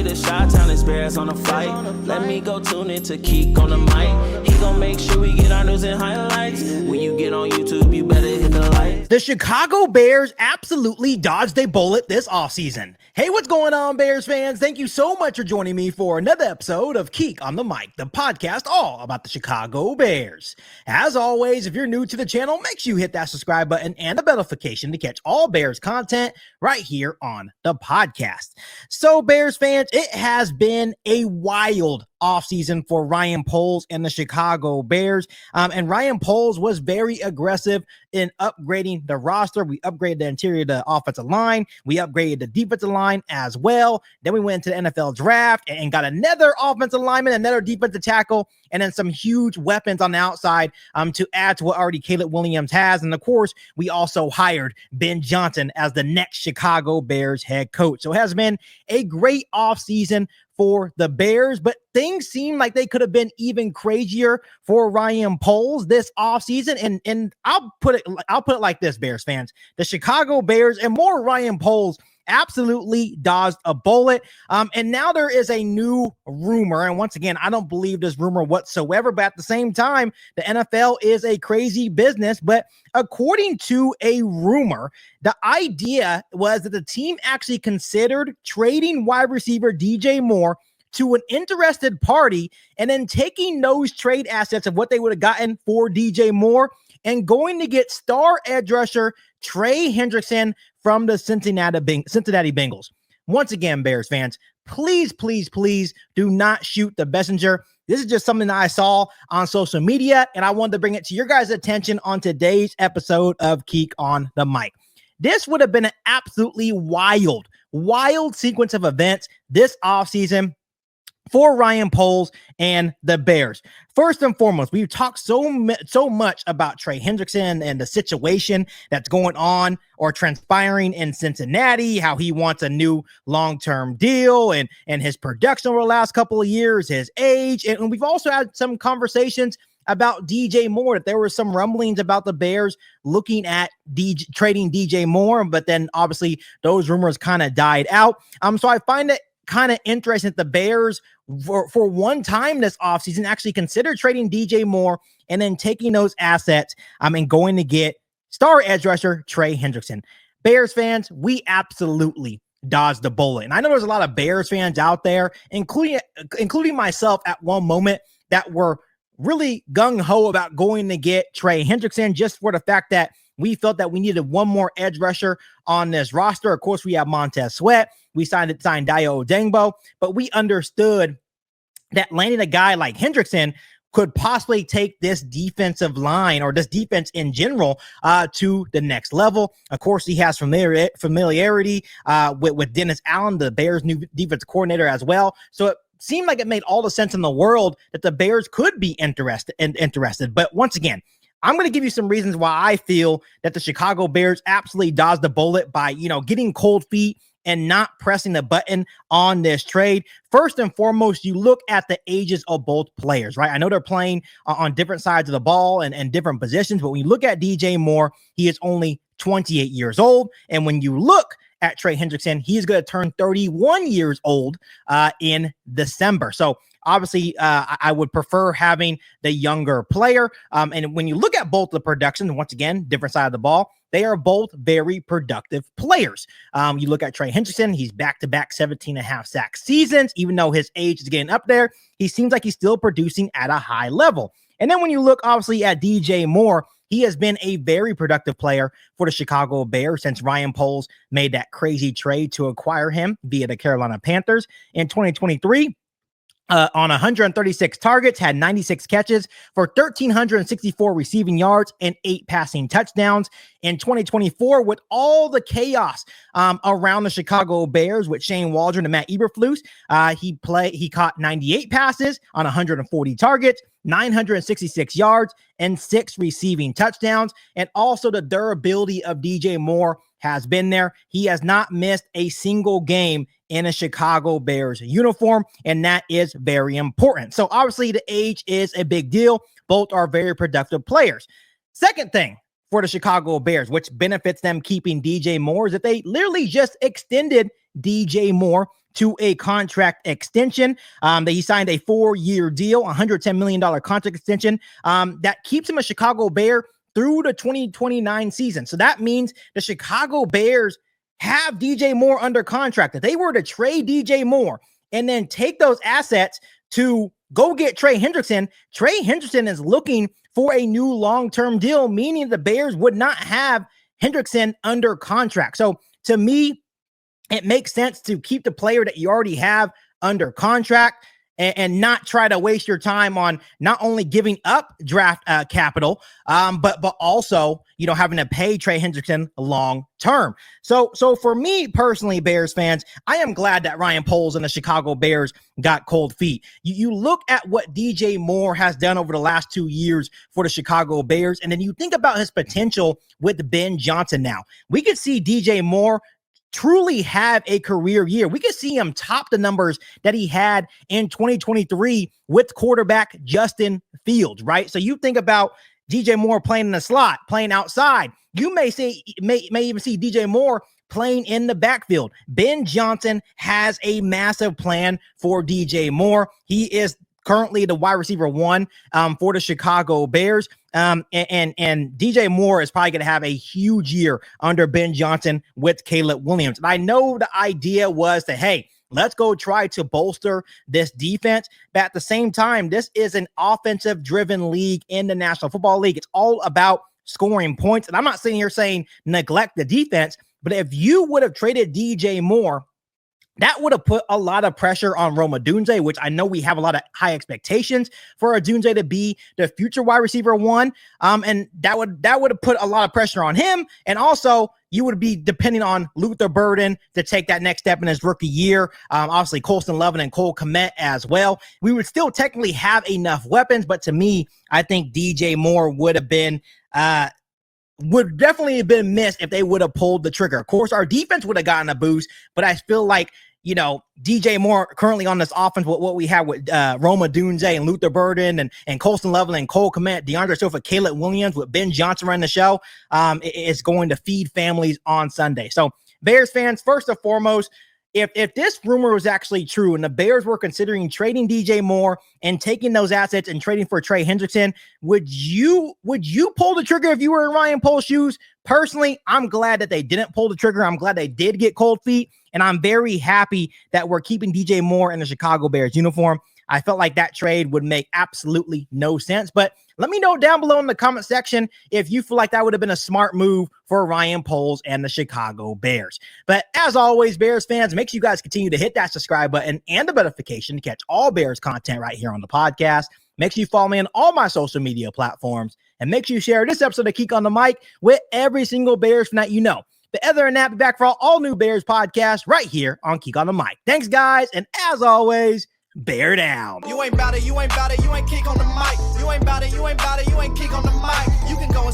the Chi-Town experience on the flight. Let me go tune in to Keek on the mic. He gon' make sure we get our news and highlights. When you get on YouTube, you better hit the like. The Chicago Bears absolutely dodged a bullet this offseason. Hey, what's going on, Bears fans? Thank you so much for joining me for another episode of Keek on the Mic, the podcast all about the Chicago Bears. As always, if you're new to the channel, make sure you hit that subscribe button and the bell notification to catch all Bears content right here on the podcast. So, Bears fans, it has been a wild offseason for Ryan Poles and the Chicago Bears. And Ryan Poles was very aggressive in upgrading the roster. We upgraded the interior of the offensive line. We upgraded the defensive line as well. Then we went into the NFL draft and got another offensive lineman, another defensive tackle, and then some huge weapons on the outside to add to what already Caleb Williams has. And of course, we also hired Ben Johnson as the next Chicago Bears head coach. So it has been a great offseason for the Bears, but things seem like they could have been even crazier for Ryan Poles this offseason. And I'll put it like this, Bears fans. The Chicago Bears and more Ryan Poles absolutely dodged a bullet. And now there is a new rumor. And once again, I don't believe this rumor whatsoever, but at the same time, the NFL is a crazy business. But according to a rumor, the idea was that the team actually considered trading wide receiver DJ Moore to an interested party and then taking those trade assets of what they would have gotten for DJ Moore and going to get star edge rusher Trey Hendrickson from the Cincinnati Bengals. Once again, Bears fans, please do not shoot the messenger. This is just something that I saw on social media, and I wanted to bring it to your guys' attention on today's episode of Keek on the Mic. This would have been an absolutely wild sequence of events this offseason for Ryan Poles and the Bears. First and foremost, we've talked so much about Trey Hendrickson and the situation that's going on or transpiring in Cincinnati, how he wants a new long-term deal and his production over the last couple of years, his age. And we've also had some conversations about DJ Moore, that there were some rumblings about the Bears looking at trading DJ Moore, but then obviously those rumors kind of died out. So I find it kind of interesting that the Bears for one time this offseason actually considered trading DJ Moore and then taking those assets and going to get star edge rusher Trey Hendrickson. Bears fans, we absolutely dodged the bullet. And I know there's a lot of Bears fans out there, including myself at one moment, that were really gung-ho about going to get Trey Hendrickson just for the fact that we felt that we needed one more edge rusher on this roster. Of course, we have Montez Sweat. We signed Dayo Odeyingbo, but we understood that landing a guy like Hendrickson could possibly take this defensive line or this defense in general to the next level. Of course, he has familiarity with Dennis Allen, the Bears' new defensive coordinator as well. So it seemed like it made all the sense in the world that the Bears could be interested. But once again, I'm going to give you some reasons why I feel that the Chicago Bears absolutely dodged the bullet by, getting cold feet and not pressing the button on this trade. First and foremost, you look at the ages of both players, right? I know they're playing on different sides of the ball and different positions, but when you look at DJ Moore, he is only 28 years old. And when you look at Trey Hendrickson, he's going to turn 31 years old in December. So obviously, I would prefer having the younger player. And when you look at both the production, once again, different side of the ball, they are both very productive players. You look at Trey Hendrickson, he's back-to-back 17.5 sack seasons. Even though his age is getting up there, he seems like he's still producing at a high level. And then when you look, obviously, at DJ Moore, he has been a very productive player for the Chicago Bears since Ryan Poles made that crazy trade to acquire him via the Carolina Panthers in 2023. On 136 targets, had 96 catches for 1,364 receiving yards and 8 passing touchdowns. In 2024, with all the chaos around the Chicago Bears with Shane Waldron and Matt Eberflus, he caught 98 passes on 140 targets, 966 yards, and 6 receiving touchdowns. And also the durability of DJ Moore has been there. He has not missed a single game in a Chicago Bears uniform, and that is very important. So obviously the age is a big deal. Both are very productive players. Second thing for the Chicago Bears, which benefits them keeping DJ Moore, is that they literally just extended DJ Moore to a contract extension. That he signed a 4-year deal, $110 million contract extension that keeps him a Chicago Bear through the 2029 season. So that means the Chicago Bears have DJ Moore under contract. If they were to trade DJ Moore and then take those assets to go get Trey Hendrickson is looking for a new long-term deal, meaning the Bears would not have Hendrickson under contract. So to me, it makes sense to keep the player that you already have under contract and not try to waste your time on not only giving up draft capital, but also, having to pay Trey Hendrickson long term. So for me personally, Bears fans, I am glad that Ryan Poles and the Chicago Bears got cold feet. You look at what DJ Moore has done over the last 2 years for the Chicago Bears, and then you think about his potential with Ben Johnson now. We could see DJ Moore truly have a career year. We could see him top the numbers that he had in 2023 with quarterback Justin Fields, right? So you think about DJ Moore playing in the slot, playing outside. You may even see DJ Moore playing in the backfield. Ben Johnson has a massive plan for DJ Moore. He is currently the wide receiver 1 for the Chicago Bears. And DJ Moore is probably going to have a huge year under Ben Johnson with Caleb Williams. And I know the idea was that, hey, let's go try to bolster this defense. But at the same time, this is an offensive-driven league in the National Football League. It's all about scoring points. And I'm not sitting here saying neglect the defense, but if you would have traded DJ Moore, that would have put a lot of pressure on Rome Odunze, which I know we have a lot of high expectations for Odunze to be the future wide receiver 1. And that would have put a lot of pressure on him. And also, you would be depending on Luther Burden to take that next step in his rookie year. Obviously, Colston Lovin and Cole Kmet as well. We would still technically have enough weapons, but to me, I think DJ Moore would definitely have been missed if they would have pulled the trigger. Of course, our defense would have gotten a boost, but I feel like, DJ Moore currently on this offense, what we have with Rome Odunze and Luther Burden and Colston Lovin and Cole Kmet, DeAndre Swift, Caleb Williams with Ben Johnson running the show, is going to feed families on Sunday. So Bears fans, first and foremost, if this rumor was actually true and the Bears were considering trading DJ Moore and taking those assets and trading for Trey Hendrickson, would you pull the trigger if you were in Ryan Poles' shoes? Personally, I'm glad that they didn't pull the trigger. I'm glad they did get cold feet, and I'm very happy that we're keeping DJ Moore in the Chicago Bears uniform. I felt like that trade would make absolutely no sense, but let me know down below in the comment section if you feel like that would have been a smart move for Ryan Poles and the Chicago Bears. But as always, Bears fans, make sure you guys continue to hit that subscribe button and the notification to catch all Bears content right here on the podcast. Make sure you follow me on all my social media platforms, and make sure you share this episode of Keek on the Mic with every single Bears fan that you know. But other than that, be back for all new Bears podcasts right here on Keek on the Mic. Thanks, guys, and as always, bear down. You ain't bout it, you ain't bout it, you ain't Keek on the mic. You ain't bout it, you ain't bout it, you ain't Keek on the mic. You can go